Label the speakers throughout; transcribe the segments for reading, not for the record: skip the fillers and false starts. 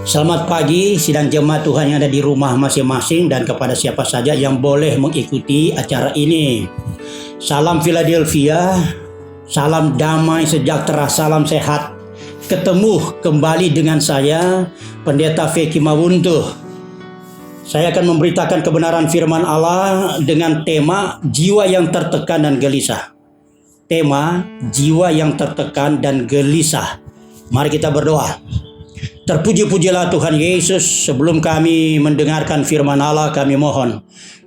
Speaker 1: Selamat pagi sidang jemaat Tuhan yang ada di rumah masing-masing dan kepada siapa saja yang boleh mengikuti acara ini. Salam Philadelphia, salam damai sejahtera, salam sehat. Ketemu kembali dengan saya, Pendeta Feki Mawuntuh. Saya akan memberitakan kebenaran firman Allah dengan tema jiwa yang tertekan dan gelisah. Tema jiwa yang tertekan dan gelisah. Mari kita berdoa. Terpuji-pujilah Tuhan Yesus. Sebelum kami mendengarkan firman Allah, kami mohon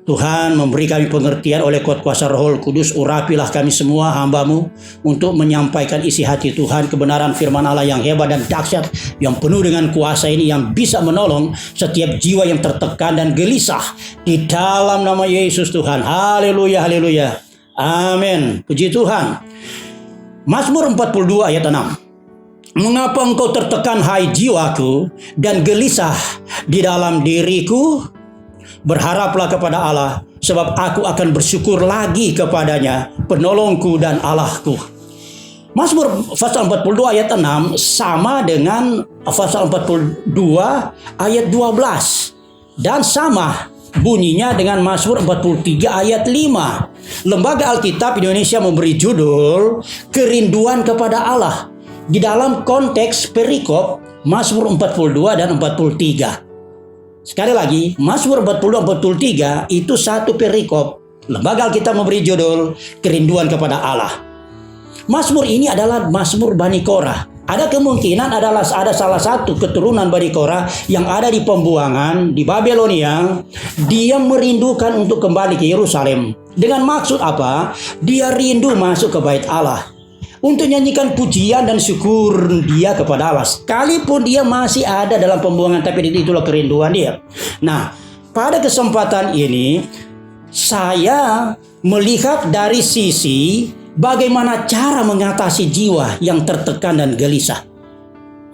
Speaker 1: Tuhan memberi kami pengertian oleh kuasa Roh Kudus. Urapilah kami semua hamba-Mu untuk menyampaikan isi hati Tuhan, kebenaran firman Allah yang hebat dan dahsyat, yang penuh dengan kuasa ini, yang bisa menolong setiap jiwa yang tertekan dan gelisah. Di dalam nama Yesus Tuhan. Haleluya, haleluya. Amin. Puji Tuhan. Mazmur 42 ayat 6. Mengapa engkau tertekan hai jiwaku dan gelisah di dalam diriku? Berharaplah kepada Allah, sebab aku akan bersyukur lagi kepadanya, penolongku dan Allahku. Mazmur pasal 42 ayat 6 sama dengan pasal 42 ayat 12. Dan sama bunyinya dengan Mazmur 43 ayat 5. Lembaga Alkitab Indonesia memberi judul Kerinduan kepada Allah. Di dalam konteks perikop Mazmur 42 dan 43. Sekali lagi, Mazmur 40 dan 43 itu satu perikop. Lembaga Alkitab memberi judul Kerinduan kepada Allah. Mazmur ini adalah Mazmur Bani Korah. Ada kemungkinan ada salah satu keturunan Bani Korah yang ada di pembuangan di Babelonia. Dia merindukan untuk kembali ke Yerusalem. Dengan maksud apa? Dia rindu masuk ke bait Allah untuk nyanyikan pujian dan syukur dia kepada Allah. Sekalipun dia masih ada dalam pembuangan, tapi itulah kerinduan dia. Nah, pada kesempatan ini saya melihat dari sisi bagaimana cara mengatasi jiwa yang tertekan dan gelisah.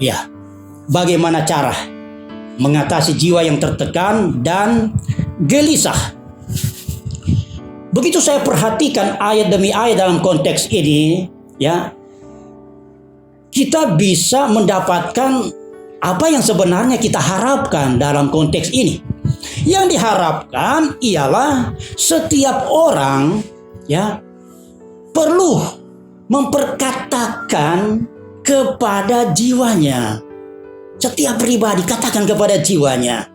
Speaker 1: Ya, bagaimana cara mengatasi jiwa yang tertekan dan gelisah. Begitu saya perhatikan ayat demi ayat dalam konteks ini, ya, kita bisa mendapatkan apa yang sebenarnya kita harapkan dalam konteks ini. Yang diharapkan ialah setiap orang, ya, perlu memperkatakan kepada jiwanya. Setiap pribadi katakan kepada jiwanya,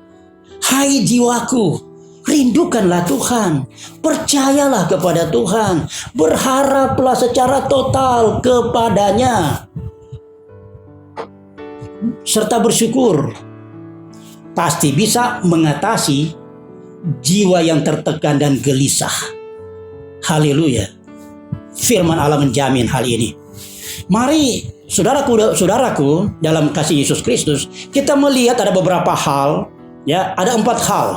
Speaker 1: hai jiwaku, rindukanlah Tuhan, percayalah kepada Tuhan, berharaplah secara total kepadanya, serta bersyukur. Pasti bisa mengatasi jiwa yang tertekan dan gelisah. Haleluya. Firman Allah menjamin hal ini. Mari saudaraku dalam kasih Yesus Kristus, kita melihat ada beberapa hal, ya, ada 4 hal.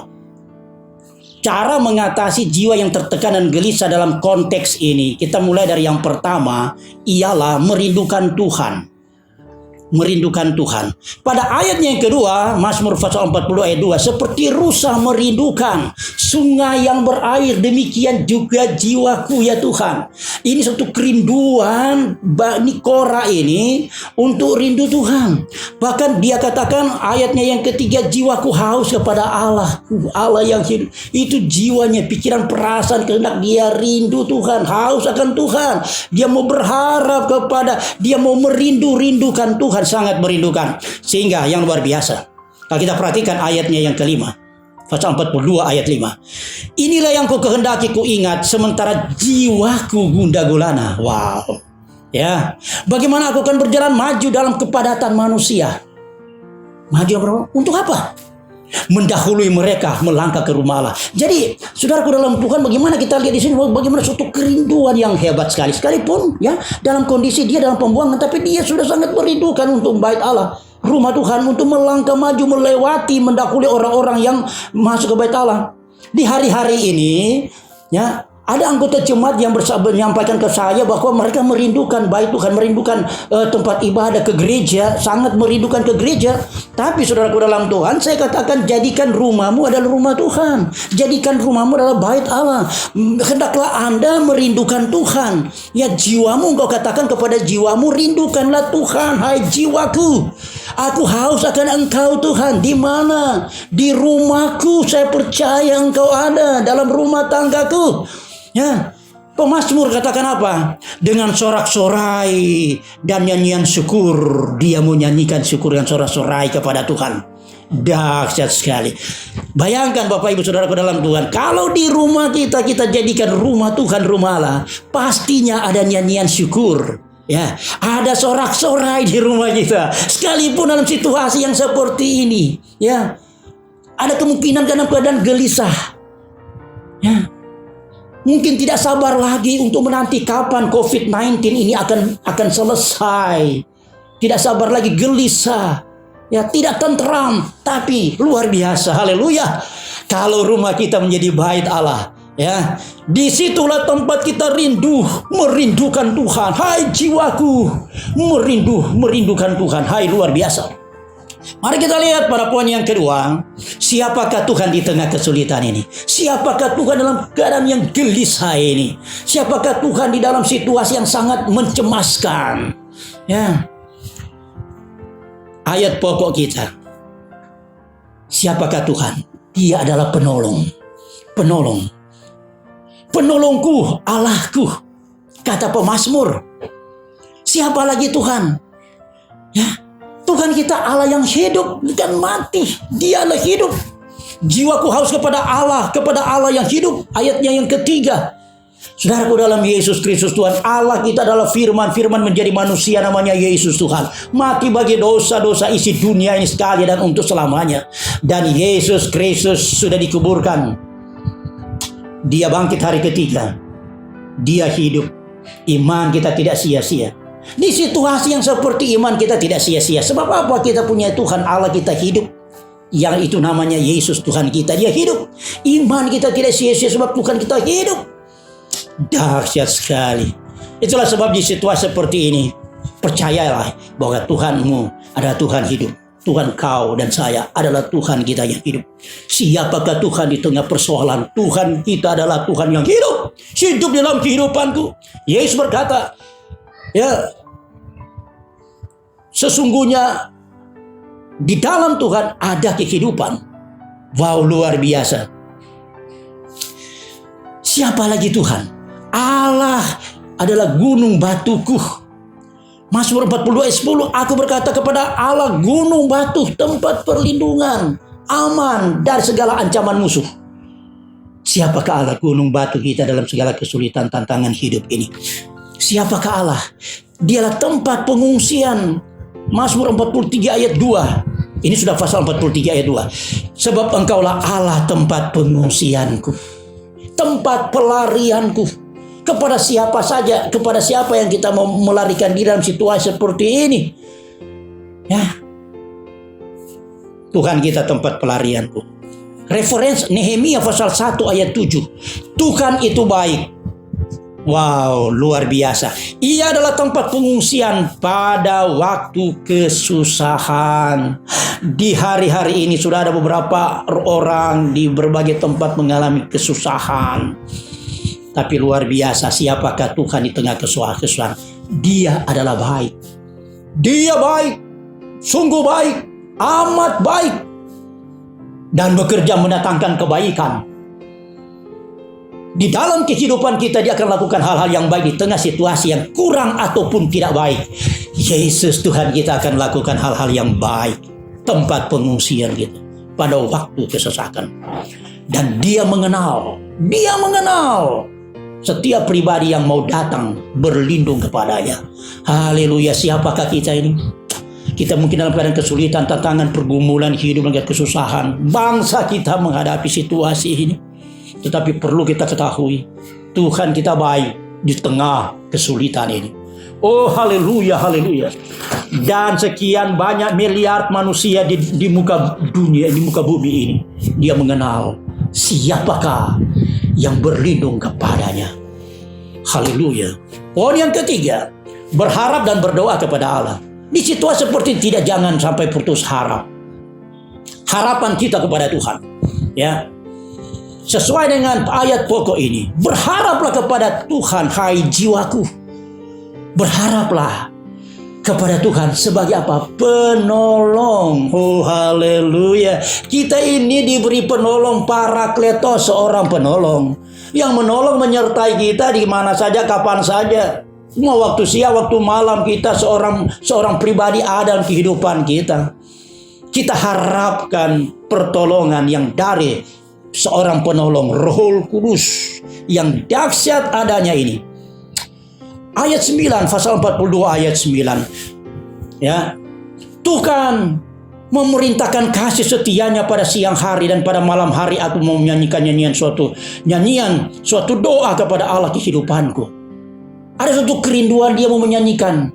Speaker 1: Cara mengatasi jiwa yang tertekan dan gelisah dalam konteks ini. Kita mulai dari yang pertama, ialah merindukan Tuhan. Merindukan Tuhan. Pada ayatnya yang kedua, Mazmur pasal 40 ayat 2, seperti rusa merindukan sungai yang berair, demikian juga jiwaku ya Tuhan. Ini satu kerinduan Bani Korah ini untuk rindu Tuhan. Bahkan dia katakan ayatnya yang ketiga, jiwaku haus kepada Allah. Allah yang hidup. Itu jiwanya, pikiran, perasaan, kehendak dia rindu Tuhan, haus akan Tuhan. Dia mau berharap kepada, dia mau merindukan Tuhan, sangat merindukan. Sehingga yang luar biasa, kalau kita perhatikan ayatnya yang kelima, pasal 42 ayat 5. Inilah yang ku kehendaki ku ingat, sementara jiwaku gundah gulana. Wow. Ya, bagaimana aku akan berjalan maju dalam kepadatan manusia? Maju untuk apa? Mendahului mereka melangkah ke rumah Allah. Jadi, saudaraku dalam Tuhan, bagaimana kita lihat di sini, bagaimana suatu kerinduan yang hebat sekali. Sekalipun, ya, dalam kondisi dia dalam pembuangan, tapi dia sudah sangat merindukan untuk bait Allah, rumah Tuhan, untuk melangkah maju, melewati, mendahului orang-orang yang masuk ke bait Allah. Di hari-hari ini, ya, ada anggota jemaat yang menyampaikan ke saya bahwa mereka merindukan bait Tuhan, merindukan tempat ibadah, ke gereja, sangat merindukan ke gereja. Tapi saudaraku dalam Tuhan, saya katakan jadikan rumahmu adalah rumah Tuhan. Jadikan rumahmu adalah bait Allah. Hendaklah Anda merindukan Tuhan. Ya, jiwamu, engkau katakan kepada jiwamu, rindukanlah Tuhan, hai jiwaku. Aku haus akan Engkau Tuhan. Di mana? Di rumahku. Saya percaya Engkau ada dalam rumah tanggaku. Ya. Pemazmur katakan apa? Dengan sorak-sorai dan nyanyian syukur. Dia mau nyanyikan syukur dan sorak-sorai kepada Tuhan. Dahsyat sekali. Bayangkan Bapak Ibu Saudaraku dalam Tuhan. Kalau di rumah kita jadikan rumah Tuhan, rumah Allah, pastinya ada nyanyian syukur. Ya, ada sorak-sorai di rumah kita. Sekalipun dalam situasi yang seperti ini, ya, ada kemungkinan dalam keadaan gelisah. Ya, mungkin tidak sabar lagi untuk menanti kapan COVID-19 ini akan selesai. Tidak sabar lagi, gelisah. Ya, tidak tentram, tapi luar biasa. Haleluya. Kalau rumah kita menjadi bait Allah, ya, disitulah tempat kita merindukan Tuhan. Hai jiwaku, merindukan Tuhan. Hai, luar biasa. Mari kita lihat pada poin yang kedua. Siapakah Tuhan di tengah kesulitan ini? Siapakah Tuhan dalam keadaan yang gelisah ini? Siapakah Tuhan di dalam situasi yang sangat mencemaskan? Ya. Ayat pokok kita. Siapakah Tuhan? Dia adalah penolong. Penolong. Penolongku, Allahku. Kata pemazmur. Siapa lagi Tuhan? Ya, Tuhan kita Allah yang hidup, bukan mati. Dialah hidup. Jiwaku haus kepada Allah yang hidup. Ayatnya yang ketiga. Saudaraku dalam Yesus Kristus Tuhan, Allah kita adalah firman menjadi manusia, namanya Yesus Tuhan. Mati bagi dosa-dosa isi dunia ini sekali dan untuk selamanya. Dan Yesus Kristus sudah dikuburkan. Dia bangkit hari ketiga. Dia hidup. Iman kita tidak sia-sia. Di situasi yang seperti iman kita tidak sia-sia. Sebab apa? Kita punya Tuhan Allah kita hidup. Yang itu namanya Yesus Tuhan kita. Dia hidup. Iman kita tidak sia-sia sebab Tuhan kita hidup. Dahsyat sekali. Itulah sebab di situasi seperti ini, percayalah bahwa Tuhanmu adalah Tuhan hidup. Tuhan kau dan saya adalah Tuhan kita yang hidup. Siapakah Tuhan di tengah persoalan? Tuhan kita adalah Tuhan yang hidup. Hidup dalam kehidupanku. Yesus berkata, ya, sesungguhnya di dalam Tuhan ada kehidupan. Wow, luar biasa. Siapa lagi Tuhan? Allah adalah gunung batuku. Mazmur 42 ayat 10. Aku berkata kepada Allah, gunung batu, tempat perlindungan, aman dari segala ancaman musuh. Siapakah Allah, gunung batu kita dalam segala kesulitan tantangan hidup ini? Siapakah Allah? Dialah tempat pengungsian. Mazmur 43 ayat 2. Ini sudah pasal 43 ayat 2. Sebab engkaulah Allah tempat pengungsianku, tempat pelarianku. Kepada siapa saja, kepada siapa yang kita mau melarikan diri dalam situasi seperti ini? Ya, Tuhan kita tempat pelarianku. Referensi Nehemia pasal 1 ayat 7. Tuhan itu baik. Wow, luar biasa. Ia adalah tempat pengungsian pada waktu kesusahan. Di hari-hari ini sudah ada beberapa orang di berbagai tempat mengalami kesusahan. Tapi luar biasa, siapakah Tuhan di tengah kesusahan? Dia adalah baik. Dia baik, sungguh baik, amat baik. Dan bekerja mendatangkan kebaikan. Di dalam kehidupan kita dia akan lakukan hal-hal yang baik di tengah situasi yang kurang ataupun tidak baik. Yesus Tuhan kita akan lakukan hal-hal yang baik. Tempat pengungsian kita pada waktu kesusahan. Dan dia mengenal setiap pribadi yang mau datang berlindung kepadanya. Haleluya. Siapakah kita ini? Kita mungkin dalam keadaan kesulitan, tantangan, pergumulan hidup, dan kesusahan. Bangsa kita menghadapi situasi ini. Tetapi perlu kita ketahui, Tuhan kita baik di tengah kesulitan ini. Oh haleluya, haleluya. Dan sekian banyak miliar manusia di muka dunia, di muka bumi ini. Dia mengenal siapakah yang berlindung kepadanya. Haleluya. Poin yang ketiga, berharap dan berdoa kepada Allah. Di situasi seperti ini jangan sampai putus harap. Harapan kita kepada Tuhan, ya. Sesuai dengan ayat pokok ini, berharaplah kepada Tuhan, hai jiwaku. Berharaplah. kepada Tuhan sebagai apa? Penolong. Oh haleluya. Kita ini diberi penolong, Parakletos, seorang penolong yang menolong menyertai kita di mana saja, kapan saja. Mau waktu siang, waktu malam, kita seorang pribadi ada dalam kehidupan kita. Kita harapkan pertolongan yang dari seorang penolong, Roh Kudus yang dahsyat adanya ini. Ayat 9, pasal 42 ayat 9. Ya. Tuhan memerintahkan kasih setianya pada siang hari, dan pada malam hari aku mau menyanyikan suatu doa kepada Allah kehidupanku. Ada suatu kerinduan dia mau menyanyikan.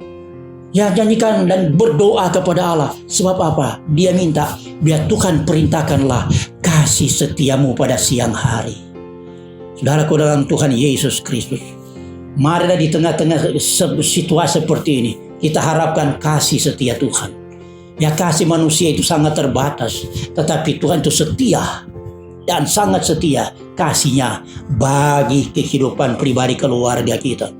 Speaker 1: Ya, nyanyikan dan berdoa kepada Allah. Sebab apa? Dia minta biar Tuhan perintahkanlah kasih setiamu pada siang hari. Saudaraku dalam Tuhan Yesus Kristus, marilah di tengah-tengah situasi seperti ini, kita harapkan kasih setia Tuhan. Ya, kasih manusia itu sangat terbatas, tetapi Tuhan itu setia dan sangat setia kasihnya bagi kehidupan pribadi keluarga kita.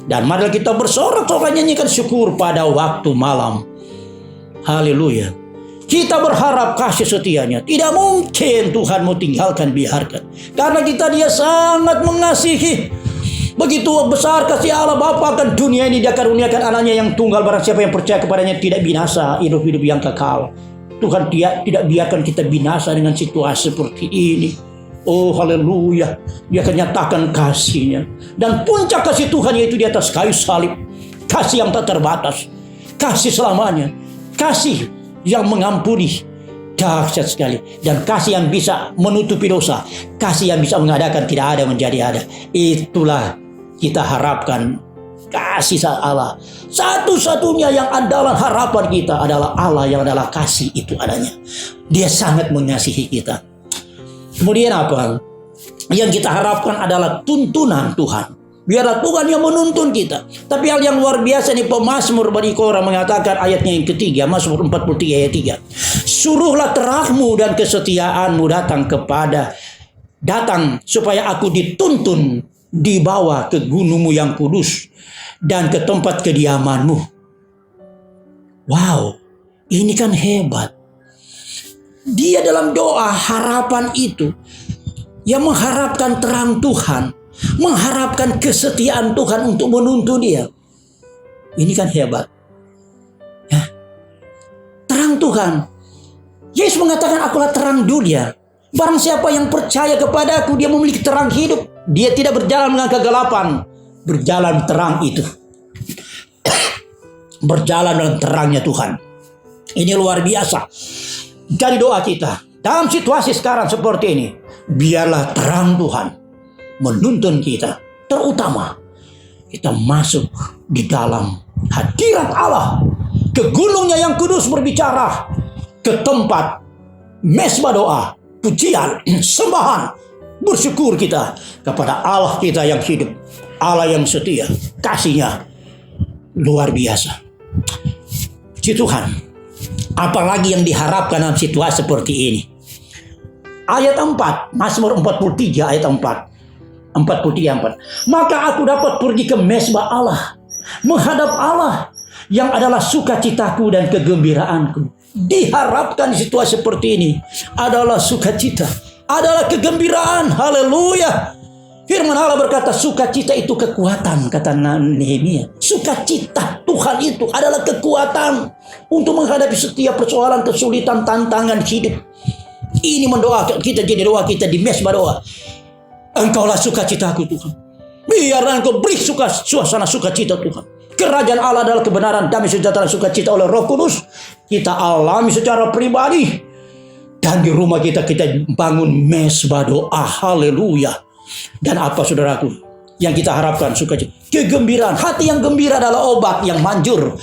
Speaker 1: Dan marilah kita bersorak-sorak nyanyikan syukur pada waktu malam. Haleluya. Kita berharap kasih setianya. Tidak mungkin Tuhan mau tinggalkan, biarkan. Karena dia sangat mengasihi. Begitu besar kasih Allah Bapa akan dunia ini, Dia karuniakan anaknya yang tunggal, barang siapa yang percaya kepadanya tidak binasa, hidup-hidup yang kekal. Tuhan tidak biarkan kita binasa dengan situasi seperti ini. Oh haleluya. Dia akan nyatakan kasihnya. Dan puncak kasih Tuhan yaitu di atas kayu salib. Kasih yang tak terbatas. Kasih selamanya. Kasih yang mengampuni. Dahsyat sekali. Dan kasih yang bisa menutupi dosa. Kasih yang bisa mengadakan tidak ada menjadi ada. Itulah kita harapkan kasih Allah. Satu-satunya yang andalan harapan kita adalah Allah yang adalah kasih itu adanya. Dia sangat mengasihi kita. Kemudian apa? Yang kita harapkan adalah tuntunan Tuhan. Biarlah Tuhan yang menuntun kita. Tapi hal yang luar biasa nih, pemazmur Bani Korah mengatakan ayatnya yang ketiga, Mazmur 43 ayat 3. Suruhlah terahmu dan kesetiaanmu datang supaya aku dituntun, dibawa ke gunungmu yang kudus dan ke tempat kediamanmu. Wow, ini kan hebat. Dia dalam doa harapan itu, yang mengharapkan terang Tuhan, mengharapkan kesetiaan Tuhan untuk menuntun dia. Ini kan hebat. Ya. Terang Tuhan. Yesus mengatakan, akulah terang dunia. Barang siapa yang percaya kepadaku, dia memiliki terang hidup. Dia tidak berjalan dengan kegelapan. Berjalan terang itu. Berjalan dengan terangnya Tuhan. Ini luar biasa. Dari doa kita, dalam situasi sekarang seperti ini, biarlah terang Tuhan menuntun kita. Terutama, kita masuk di dalam hadirat Allah. Ke gunungnya yang kudus berbicara. Ke tempat mesbah doa, pujian, sembahan, bersyukur kita kepada Allah kita yang hidup. Allah yang setia, kasihnya luar biasa. Puji Tuhan. Apalagi yang diharapkan dalam situasi seperti ini. Ayat 4, Mazmur 43 ayat 4. 43:4. Maka aku dapat pergi ke mesbah Allah, menghadap Allah yang adalah sukacitaku dan kegembiraanku. Diharapkan di situasi seperti ini adalah sukacita, adalah kegembiraan. Haleluya. Firman Allah berkata, sukacita itu kekuatan, kata Nehemia. Sukacita Tuhan itu adalah kekuatan untuk menghadapi setiap persoalan, kesulitan, tantangan hidup. Ini mendoakan kita, jadi doa kita di mesbah doa. Engkaulah sukacitaku Tuhan. Biarlah Engkau beri suasana sukacita Tuhan. Kerajaan Allah adalah kebenaran, damai, sejahtera, sukacita oleh Roh Kudus. Kita alami secara pribadi. Dan di rumah kita bangun mesbah doa. Haleluya. Dan apa saudaraku yang kita harapkan? Sukacita, kegembiraan. Hati yang gembira adalah obat yang manjur.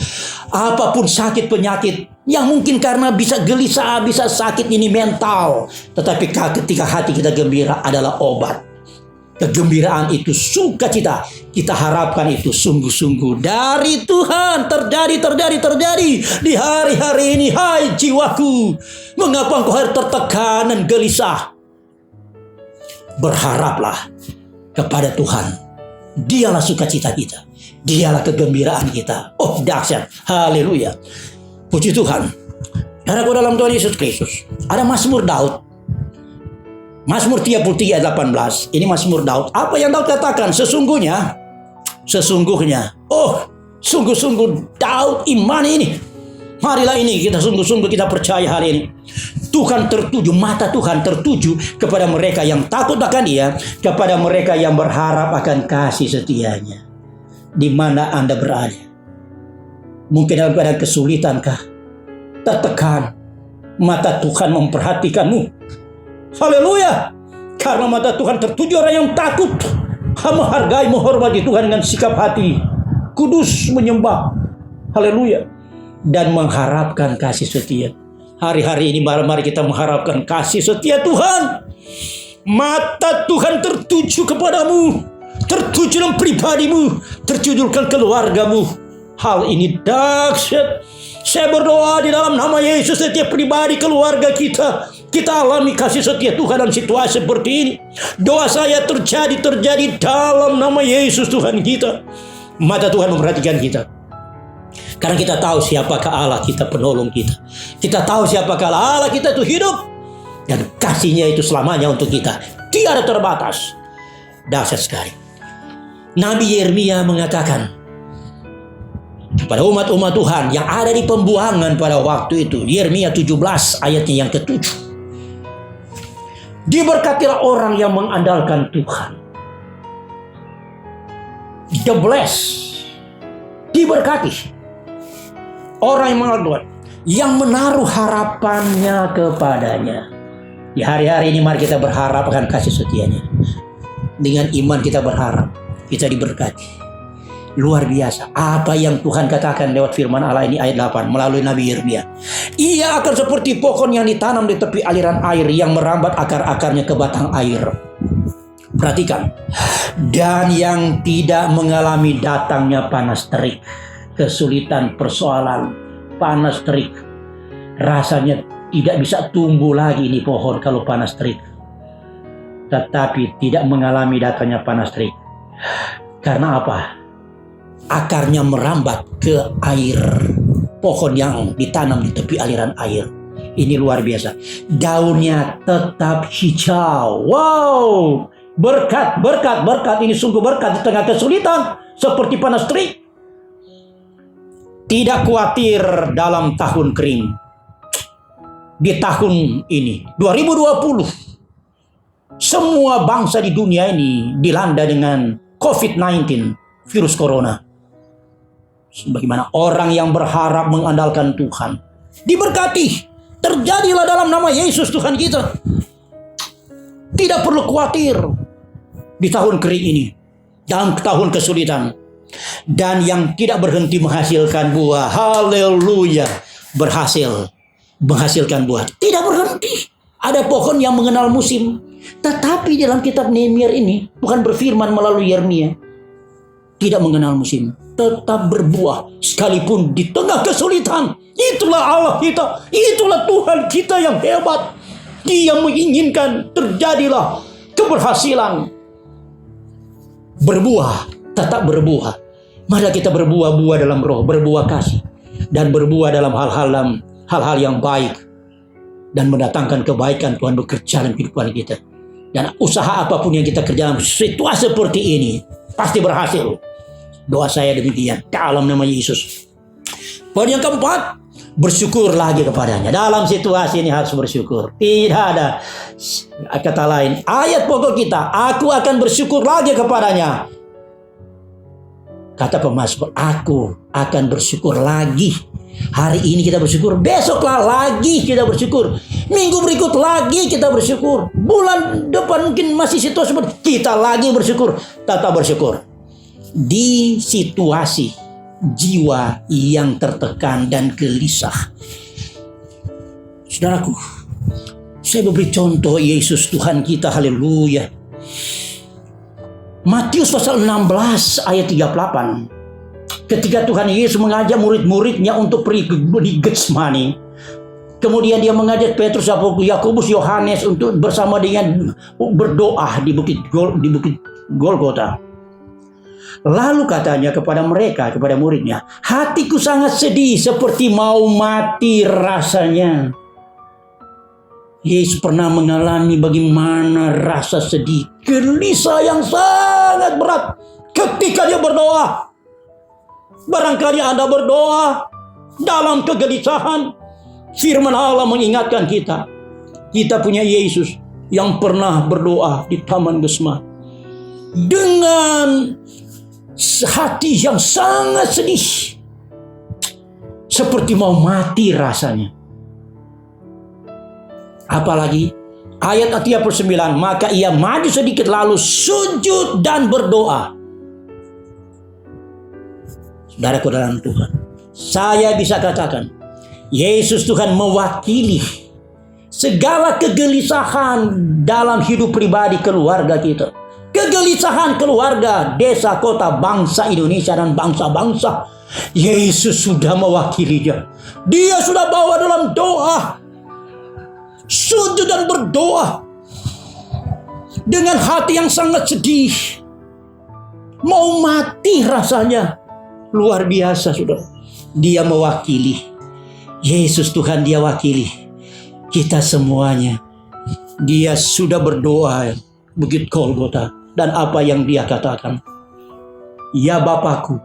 Speaker 1: Apapun sakit penyakit yang mungkin karena bisa gelisah, bisa sakit ini mental, tetapi ketika hati kita gembira adalah obat. Kegembiraan itu sukacita. Kita harapkan itu sungguh-sungguh dari Tuhan. Terjadi di hari-hari ini. Hai jiwaku, mengapa engkau harus tertekan dan gelisah? Berharaplah kepada Tuhan Dialah sukacita kita. Dialah kegembiraan kita. Oh, dahsyat. Haleluya. Puji Tuhan. Saudaraku dalam Tuhan Yesus Kristus, ada Mazmur Daud. Mazmur 33 ayat 18. Ini Mazmur Daud. Apa yang Daud katakan? Sesungguhnya, oh, sungguh-sungguh Daud iman ini. Marilah ini kita sungguh-sungguh kita percaya hari ini. Tuhan tertuju, mata Tuhan tertuju kepada mereka yang takut akan Dia, kepada mereka yang berharap akan kasih setianya. Di mana Anda berada? Mungkin dalam keadaan kesulitankah? Tertekan. Mata Tuhan memperhatikanmu. Haleluya. Karena mata Tuhan tertuju orang yang takut, menghargai, menghormati Tuhan dengan sikap hati kudus, menyembah. Haleluya. Dan mengharapkan kasih setia. Hari-hari ini mari kita mengharapkan kasih setia Tuhan. Mata Tuhan tertuju kepadamu, tertuju dalam pribadimu, tertuju dalam keluargamu. Hal ini dahsyat. Saya berdoa di dalam nama Yesus, setiap pribadi keluarga kita alami kasih setia Tuhan dalam situasi seperti ini. Doa saya terjadi dalam nama Yesus Tuhan kita. Mata Tuhan memperhatikan kita. Karena kita tahu siapakah Allah kita, penolong kita. Kita tahu siapakah Allah kita itu hidup. Dan kasih-Nya itu selamanya untuk kita. Tiada terbatas. Dahsyat sekali. Nabi Yeremia mengatakan kepada umat-umat Tuhan yang ada di pembuangan pada waktu itu. Yeremia 17 ayatnya yang ke-7. Diberkatilah orang yang mengandalkan Tuhan. The blessed. Diberkati orang yang mengandalkan Tuhan, yang menaruh harapannya kepadanya. Di hari-hari ini mari kita berharap akan kasih setianya. Dengan iman kita berharap, kita diberkati. Luar biasa apa yang Tuhan katakan lewat firman Allah ini ayat 8 melalui Nabi Yeremia. Ia akan seperti pohon yang ditanam di tepi aliran air, yang merambat akar-akarnya ke batang air. Perhatikan. Dan yang tidak mengalami datangnya panas terik, kesulitan, persoalan, panas terik. Rasanya tidak bisa tumbuh lagi ini pohon kalau panas terik. Tetapi tidak mengalami datangnya panas terik. Karena apa? Akarnya merambat ke air. Pohon yang ditanam di tepi aliran air. Ini luar biasa. Daunnya tetap hijau. Wow! Berkat. Ini sungguh berkat di tengah kesulitan. Seperti panas terik. Tidak khawatir dalam tahun kering. Di tahun ini, 2020. Semua bangsa di dunia ini dilanda dengan COVID-19, virus corona. Bagaimana orang yang berharap mengandalkan Tuhan diberkati. Terjadilah dalam nama Yesus Tuhan kita. Tidak perlu khawatir di tahun kering ini, dalam tahun kesulitan. Dan yang tidak berhenti menghasilkan buah, haleluya, berhasil menghasilkan buah. Tidak berhenti. Ada pohon yang mengenal musim. Tetapi dalam kitab Nehemia ini Tuhan berfirman melalui Yeremia, tidak mengenal musim, tetap berbuah sekalipun di tengah kesulitan. Itulah Allah kita, itulah Tuhan kita yang hebat. Dia menginginkan terjadilah keberhasilan. Berbuah, tetap berbuah. Mari kita berbuah-buah dalam roh, berbuah kasih, dan berbuah dalam hal-hal yang baik, dan mendatangkan kebaikan. Tuhan bekerja dalam kehidupan kita. Dan usaha apapun yang kita kerjakan situasi seperti ini pasti berhasil. Doa saya demikian dalam nama Yesus. Poin yang keempat, bersyukur lagi kepadanya. Dalam situasi ini harus bersyukur. Tidak ada kata lain. Ayat pokok kita, aku akan bersyukur lagi kepadanya. Kata pemazmur, aku akan bersyukur lagi. Hari ini kita bersyukur, besoklah lagi kita bersyukur. Minggu berikut lagi kita bersyukur. Bulan depan mungkin masih situasi seperti kita lagi bersyukur. Tetap bersyukur. Di situasi jiwa yang tertekan dan gelisah. Saudaraku, saya beri contoh Yesus Tuhan kita, haleluya. Matius pasal 16 ayat 38. Ketika Tuhan Yesus mengajak murid-muridnya untuk pergi di Getsemani, kemudian dia mengajak Petrus, Yakobus, Yohanes untuk bersama dengan berdoa di bukit Golgota. Lalu katanya kepada mereka, kepada muridnya, hatiku sangat sedih seperti mau mati rasanya. Yesus pernah mengalami bagaimana rasa sedih, gelisah yang sangat berat ketika dia berdoa. Barangkali Anda berdoa dalam kegelisahan. Firman Allah mengingatkan kita. Kita punya Yesus yang pernah berdoa di Taman Gesma dengan hati yang sangat sedih, seperti mau mati rasanya. Apalagi ayat 39, maka ia maju sedikit lalu sujud dan berdoa. Saudaraku dalam Tuhan, saya bisa katakan Yesus Tuhan mewakili segala kegelisahan dalam hidup pribadi keluarga kita. Kegelisahan keluarga, desa, kota, bangsa Indonesia dan bangsa-bangsa. Yesus sudah mewakilinya. Dia sudah bawa dalam doa, sujud dan berdoa dengan hati yang sangat sedih, mau mati rasanya. Luar biasa, saudara. Dia mewakili. Yesus Tuhan, dia wakili kita semuanya. Dia sudah berdoa Bukit Golgota, dan apa yang dia katakan, ya Bapakku,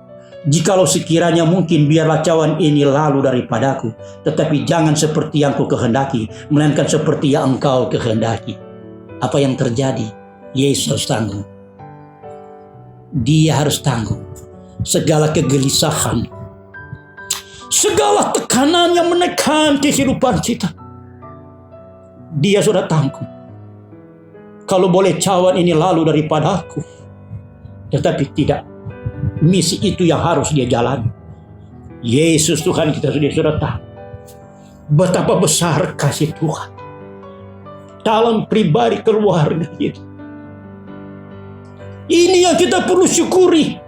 Speaker 1: jikalau sekiranya mungkin biarlah cawan ini lalu daripadaku, tetapi jangan seperti yang ku kehendaki, melainkan seperti yang engkau kehendaki. Apa yang terjadi? Yesus harus tanggung. Dia harus tanggung segala kegelisahan, segala tekanan yang menekan kehidupan kita. Dia sudah tanggung. Kalau boleh cawan ini lalu daripada aku, tetapi tidak, misi itu yang harus dia jalani. Yesus Tuhan kita sudah tahu betapa besar kasih Tuhan dalam pribadi keluarga kita. Ini yang kita perlu syukuri.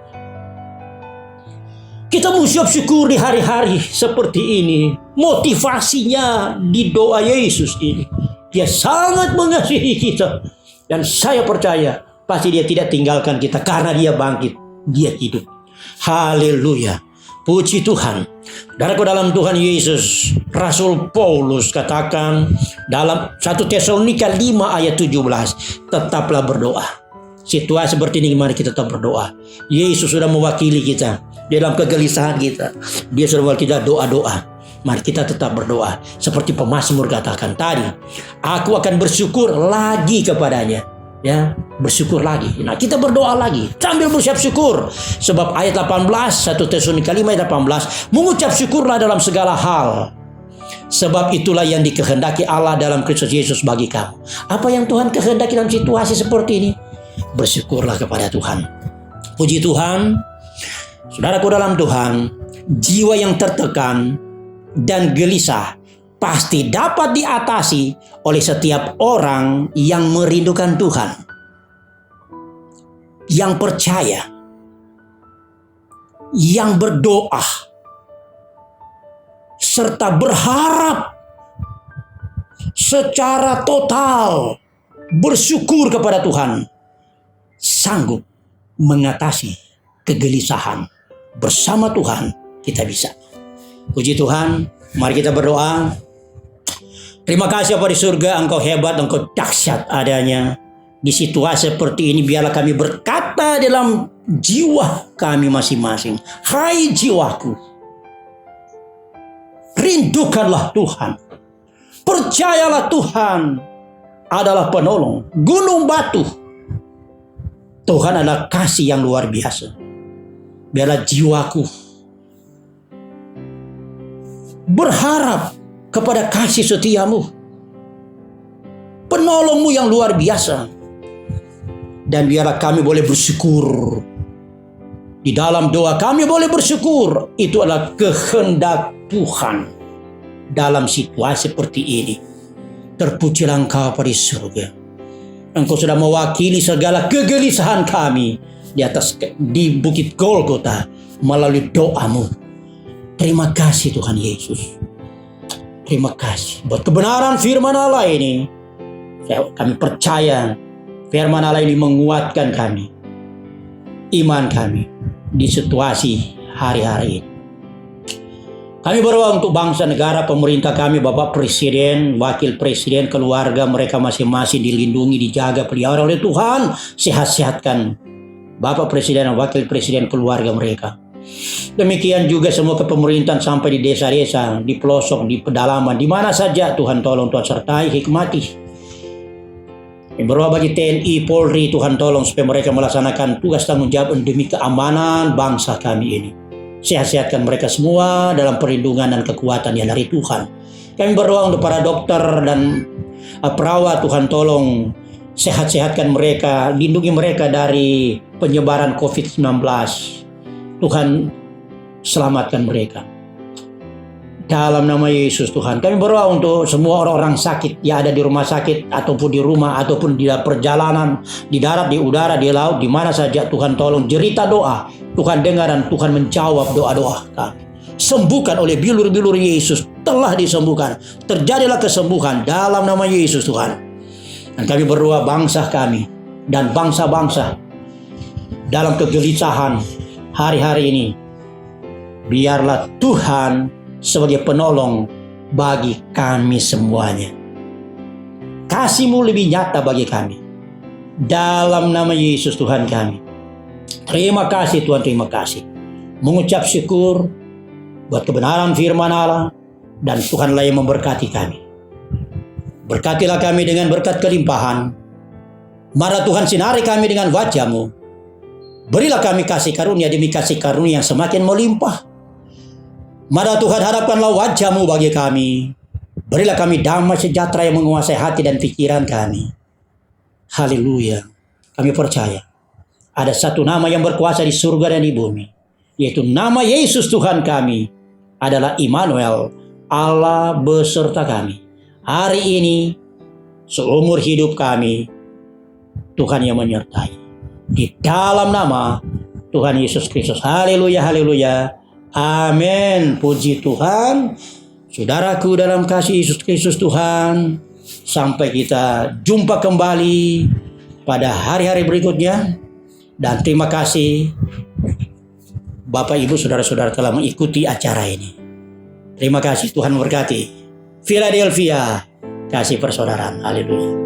Speaker 1: Kita mesti syukuri hari-hari seperti ini. Motivasinya di doa Yesus ini. Dia sangat mengasihi kita. Dan saya percaya pasti dia tidak tinggalkan kita karena dia bangkit. Dia hidup. Haleluya. Puji Tuhan. Saudaraku dalam Tuhan Yesus, Rasul Paulus katakan dalam 1 Tesalonika 5 ayat 17, tetaplah berdoa. Situasi seperti ini mari kita tetap berdoa. Yesus sudah mewakili kita dalam kegelisahan kita. Dia sudah mewakili kita doa-doa. Mari kita tetap berdoa. Seperti pemazmur katakan tadi, aku akan bersyukur lagi kepadanya. Ya, bersyukur lagi. Nah, kita berdoa lagi sambil bersiap syukur. Sebab ayat 18, 1 Tesalonika 5 ayat 18, mengucap syukurlah dalam segala hal. Sebab itulah yang dikehendaki Allah dalam Kristus Yesus bagi kamu. Apa yang Tuhan kehendaki dalam situasi seperti ini? Bersyukurlah kepada Tuhan. Puji Tuhan. Saudaraku dalam Tuhan, jiwa yang tertekan dan gelisah pasti dapat diatasi oleh setiap orang yang merindukan Tuhan, yang percaya, yang berdoa, serta berharap secara total, bersyukur kepada Tuhan, sanggup mengatasi kegelisahan. Bersama Tuhan kita bisa. Puji Tuhan, mari kita berdoa. Terima kasih Bapa di surga, Engkau hebat, Engkau dahsyat adanya. Di situasi seperti ini biarlah kami berkata dalam jiwa kami masing-masing, hai jiwaku, rindukanlah Tuhan. Percayalah Tuhan adalah penolong, gunung batu. Tuhan adalah kasih yang luar biasa. Biarlah jiwaku berharap kepada kasih setiamu, penolongmu yang luar biasa. Dan biarlah kami boleh bersyukur. Di dalam doa kami boleh bersyukur. Itu adalah kehendak Tuhan dalam situasi seperti ini. Terpujilah Engkau pada surga. Engkau sudah mewakili segala kegelisahan kami di Bukit Golgota melalui doamu. Terima kasih Tuhan Yesus. Terima kasih buat kebenaran firman Allah ini. Kami percaya firman Allah ini menguatkan kami. iman kami di situasi hari-hari ini. Kami berdoa untuk bangsa, negara, pemerintah kami, Bapak Presiden, Wakil Presiden, keluarga mereka masing-masing dilindungi, dijaga, pelihara oleh Tuhan. Sehat-sehatkan Bapak Presiden dan Wakil Presiden, keluarga mereka. Demikian juga semua kepemerintahan sampai di desa-desa, di pelosok, di pedalaman, di mana saja Tuhan tolong, Tuhan sertai, hikmati. Berdoa bagi TNI, Polri, Tuhan tolong supaya mereka melaksanakan tugas tanggung jawab demi keamanan bangsa kami ini. Sehat-sehatkan mereka semua dalam perlindungan dan kekuatan yang dari Tuhan. Kami berdoa untuk para dokter dan perawat, Tuhan tolong sehat-sehatkan mereka, lindungi mereka dari penyebaran COVID-19. Tuhan selamatkan mereka. Dalam nama Yesus Tuhan, kami berdoa untuk semua orang-orang sakit yang ada di rumah sakit ataupun di rumah ataupun di perjalanan, di darat, di udara, di laut, di mana saja. Tuhan tolong jerita doa, Tuhan dengar dan Tuhan menjawab doa-doa kami. Sembuhkan oleh bilur-bilur Yesus, telah disembuhkan. Terjadilah kesembuhan dalam nama Yesus Tuhan. Dan kami berdoa bangsa kami dan bangsa-bangsa dalam kegelisahan hari-hari ini, biarlah Tuhan sebagai penolong bagi kami semuanya. Kasih-Mu lebih nyata bagi kami. Dalam nama Yesus Tuhan kami. Terima kasih Tuhan, terima kasih. Mengucap syukur buat kebenaran firman Allah, dan Tuhanlah yang memberkati kami. Berkatilah kami dengan berkat kelimpahan. Mari Tuhan sinari kami dengan wajah-Mu. Berilah kami kasih karunia demi kasih karunia yang semakin melimpah. Mari Tuhan hadapkanlah wajah-Mu bagi kami. Berilah kami damai sejahtera yang menguasai hati dan pikiran kami. Haleluya. Kami percaya ada satu nama yang berkuasa di surga dan di bumi, yaitu nama Yesus Tuhan kami adalah Immanuel, Allah beserta kami. Hari ini, seumur hidup kami, Tuhan yang menyertai. Di dalam nama Tuhan Yesus Kristus. Haleluya, haleluya. Amin. Puji Tuhan. Saudaraku dalam kasih Yesus Kristus Tuhan, sampai kita jumpa kembali pada hari-hari berikutnya. Dan terima kasih Bapak Ibu Saudara-saudara telah mengikuti acara ini. Terima kasih, Tuhan memberkati. Philadelphia, kasih persaudaraan. Haleluya.